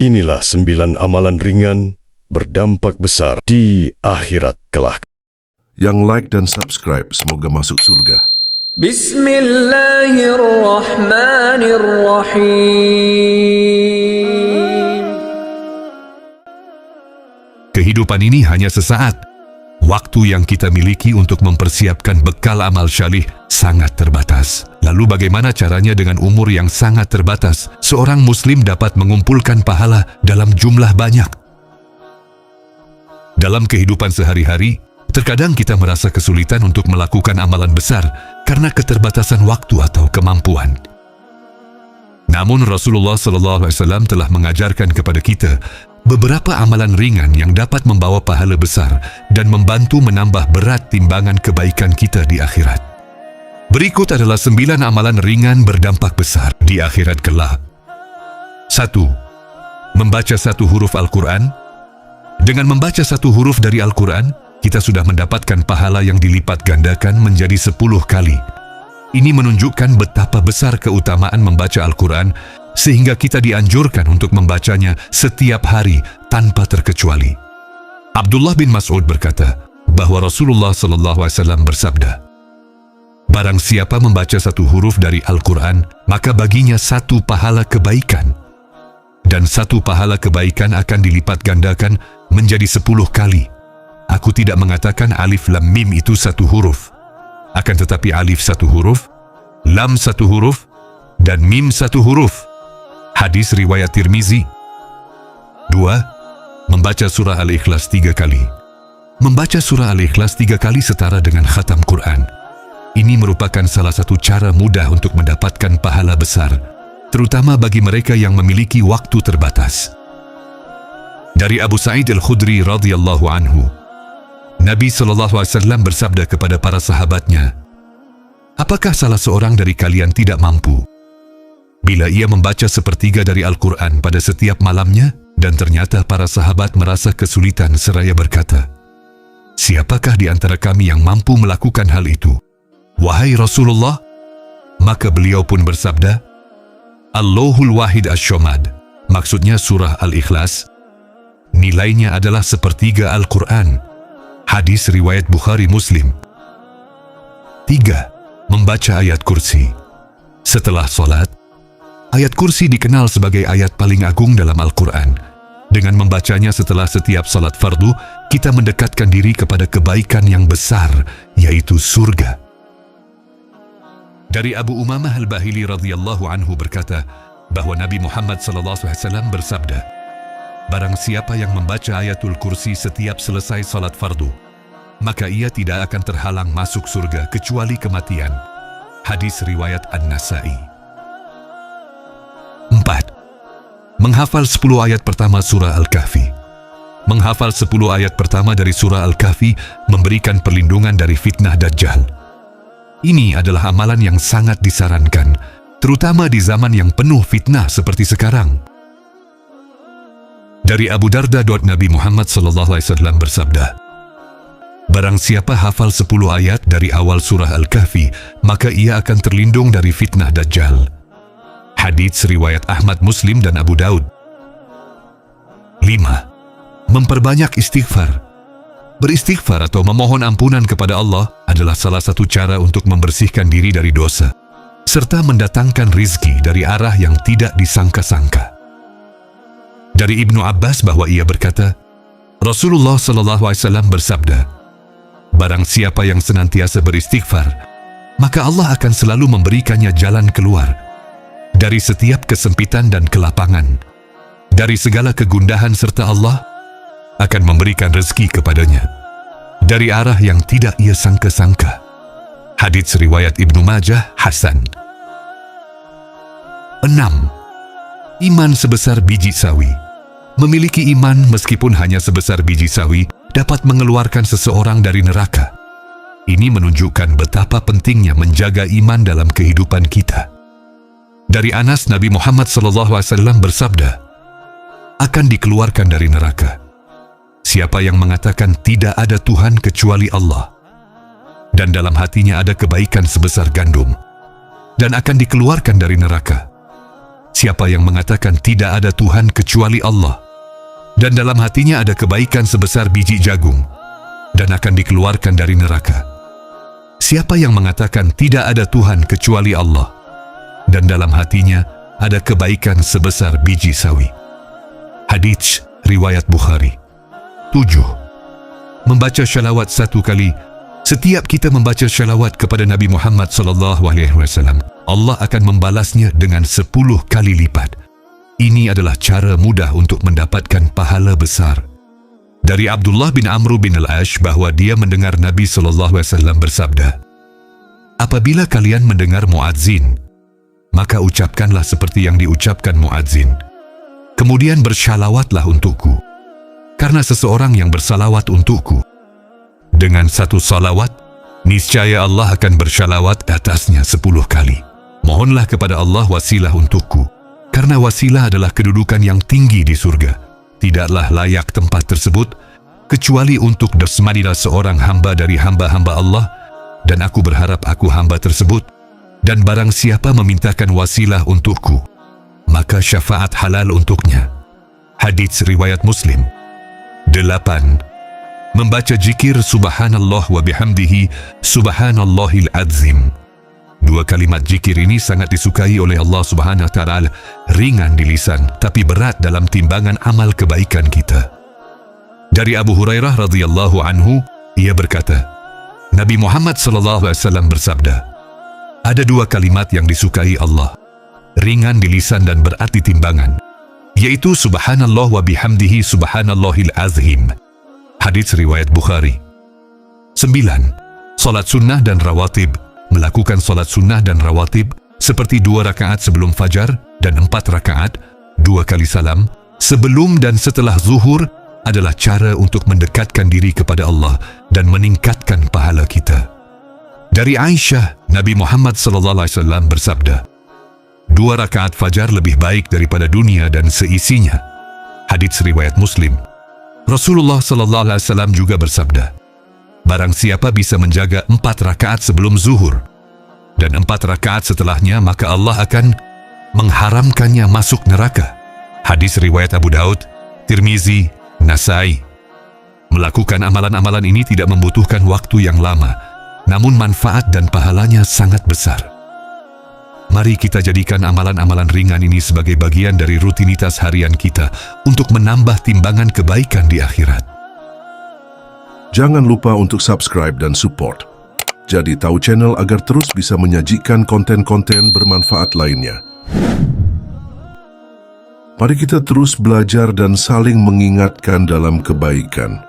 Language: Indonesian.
Inilah 9 amalan ringan berdampak besar di akhirat kelak. Yang like dan subscribe semoga masuk surga. Bismillahirrahmanirrahim. Kehidupan ini hanya sesaat. Waktu yang kita miliki untuk mempersiapkan bekal amal syalih sangat terbatas. Lalu bagaimana caranya dengan umur yang sangat terbatas, seorang muslim dapat mengumpulkan pahala dalam jumlah banyak? Dalam kehidupan sehari-hari, terkadang kita merasa kesulitan untuk melakukan amalan besar karena keterbatasan waktu atau kemampuan. Namun Rasulullah SAW telah mengajarkan kepada kita beberapa amalan ringan yang dapat membawa pahala besar dan membantu menambah berat timbangan kebaikan kita di akhirat. Berikut adalah 9 amalan ringan berdampak besar di akhirat kelak. 1. Membaca 1 huruf Al-Quran. Dengan membaca 1 huruf dari Al-Quran, kita sudah mendapatkan pahala yang dilipat gandakan menjadi 10 kali. Ini menunjukkan betapa besar keutamaan membaca Al-Quran, sehingga kita dianjurkan untuk membacanya setiap hari tanpa terkecuali. Abdullah bin Mas'ud berkata bahwa Rasulullah SAW bersabda, "Barang siapa membaca 1 huruf dari Al-Quran, maka baginya 1 pahala kebaikan. Dan 1 pahala kebaikan akan dilipat gandakan menjadi 10 kali. Aku tidak mengatakan alif lam mim itu 1 huruf. Akan tetapi alif 1 huruf, lam 1 huruf, dan mim 1 huruf." Hadis riwayat Tirmizi. 2. Membaca surah Al-Ikhlas 3 kali. Membaca surah Al-Ikhlas 3 kali setara dengan khatam Quran. Ini merupakan salah satu cara mudah untuk mendapatkan pahala besar, terutama bagi mereka yang memiliki waktu terbatas. Dari Abu Sa'id Al-Khudri radhiyallahu anhu, Nabi SAW bersabda kepada para sahabatnya, "Apakah salah seorang dari kalian tidak mampu bila ia membaca 1/3 dari Al-Quran pada setiap malamnya?" Dan ternyata para sahabat merasa kesulitan seraya berkata, "Siapakah di antara kami yang mampu melakukan hal itu, wahai Rasulullah?" Maka beliau pun bersabda, "Allahul Wahid Ash-Shomad." Maksudnya surah Al-Ikhlas, nilainya adalah 1/3 Al-Quran. Hadis riwayat Bukhari Muslim. 3. Membaca ayat kursi. Setelah solat, ayat kursi dikenal sebagai ayat paling agung dalam Al-Quran. Dengan membacanya setelah setiap salat fardu, kita mendekatkan diri kepada kebaikan yang besar, yaitu surga. Dari Abu Umamah Al-Bahili radhiyallahu anhu berkata bahwa Nabi Muhammad SAW bersabda, "Barang siapa yang membaca ayatul kursi setiap selesai salat fardu, maka ia tidak akan terhalang masuk surga kecuali kematian." Hadis riwayat An-Nasai. 4. Menghafal 10 ayat pertama surah Al-Kahfi. Menghafal 10 ayat pertama dari surah Al-Kahfi memberikan perlindungan dari fitnah Dajjal. Ini adalah amalan yang sangat disarankan, terutama di zaman yang penuh fitnah seperti sekarang. Dari Abu Darda, Nabi Muhammad SAW bersabda, "Barang siapa hafal 10 ayat dari awal surah Al-Kahfi, maka ia akan terlindung dari fitnah Dajjal." Hadits riwayat Ahmad, Muslim, dan Abu Daud. 5. Memperbanyak istighfar. Beristighfar atau memohon ampunan kepada Allah adalah salah satu cara untuk membersihkan diri dari dosa, serta mendatangkan rizki dari arah yang tidak disangka-sangka. Dari Ibnu Abbas bahwa ia berkata, Rasulullah SAW bersabda, "Barang siapa yang senantiasa beristighfar, maka Allah akan selalu memberikannya jalan keluar dari setiap kesempitan dan kelapangan, dari segala kegundahan, serta Allah akan memberikan rezeki kepadanya dari arah yang tidak ia sangka-sangka." Hadits riwayat Ibnu Majah Hasan. 6. Iman sebesar biji sawi. Memiliki iman meskipun hanya sebesar biji sawi dapat mengeluarkan seseorang dari neraka. Ini menunjukkan betapa pentingnya menjaga iman dalam kehidupan kita. Dari Anas, Nabi Muhammad SAW bersabda, "Akan dikeluarkan dari neraka siapa yang mengatakan tidak ada Tuhan kecuali Allah, dan dalam hatinya ada kebaikan sebesar gandum, dan akan dikeluarkan dari neraka siapa yang mengatakan tidak ada Tuhan kecuali Allah, dan dalam hatinya ada kebaikan sebesar biji jagung, dan akan dikeluarkan dari neraka. Siapa yang mengatakan tidak ada Tuhan kecuali Allah, dan dalam hatinya ada kebaikan sebesar biji sawi. Hadits riwayat Bukhari. 7. Membaca syalawat 1 kali. Setiap kita membaca syalawat kepada Nabi Muhammad SAW, Allah akan membalasnya dengan 10 kali lipat. Ini adalah cara mudah untuk mendapatkan pahala besar. Dari Abdullah bin Amr bin Al-Ash bahawa dia mendengar Nabi SAW bersabda, apabila kalian mendengar muadzin, maka ucapkanlah seperti yang diucapkan muadzin. Kemudian bersyalawatlah untukku, karena seseorang yang bersalawat untukku, dengan 1 salawat, niscaya Allah akan bersyalawat atasnya 10 kali. Mohonlah kepada Allah wasilah untukku, karena wasilah adalah kedudukan yang tinggi di surga. Tidaklah layak tempat tersebut, kecuali untuk desmanilah seorang hamba dari hamba-hamba Allah, dan aku berharap aku hamba tersebut, dan barang siapa memintakan wasilah untukku, maka syafaat halal untuknya. Hadits riwayat Muslim. 8. Membaca zikir subhanallah wa bihamdihi subhanallahil azim. 2 kalimat zikir ini sangat disukai oleh Allah Subhanahu wa taala, ringan di lisan tapi berat dalam timbangan amal kebaikan kita. Dari Abu Hurairah radhiyallahu anhu, ia berkata, Nabi Muhammad SAW bersabda, ada 2 kalimat yang disukai Allah, ringan di lisan dan berat di timbangan, yaitu subhanallah wa bihamdihi subhanallahil azim. Hadits riwayat Bukhari. 9. Salat sunnah dan rawatib. Melakukan salat sunnah dan rawatib seperti 2 rakaat sebelum fajar dan 4 rakaat, 2 kali salam, sebelum dan setelah zuhur adalah cara untuk mendekatkan diri kepada Allah dan meningkatkan pahala kita. Dari Aisyah, Nabi Muhammad SAW bersabda, 2 rakaat fajar lebih baik daripada dunia dan seisinya. Hadits riwayat Muslim. Rasulullah SAW juga bersabda, barang siapa bisa menjaga 4 rakaat sebelum zuhur dan 4 rakaat setelahnya, maka Allah akan mengharamkannya masuk neraka. Hadis riwayat Abu Daud, Tirmizi, Nasai. Melakukan amalan-amalan ini tidak membutuhkan waktu yang lama, namun manfaat dan pahalanya sangat besar. Mari kita jadikan amalan-amalan ringan ini sebagai bagian dari rutinitas harian kita untuk menambah timbangan kebaikan di akhirat. Jangan lupa untuk subscribe dan support. Jadi tahu channel agar terus bisa menyajikan konten-konten bermanfaat lainnya. Mari kita terus belajar dan saling mengingatkan dalam kebaikan.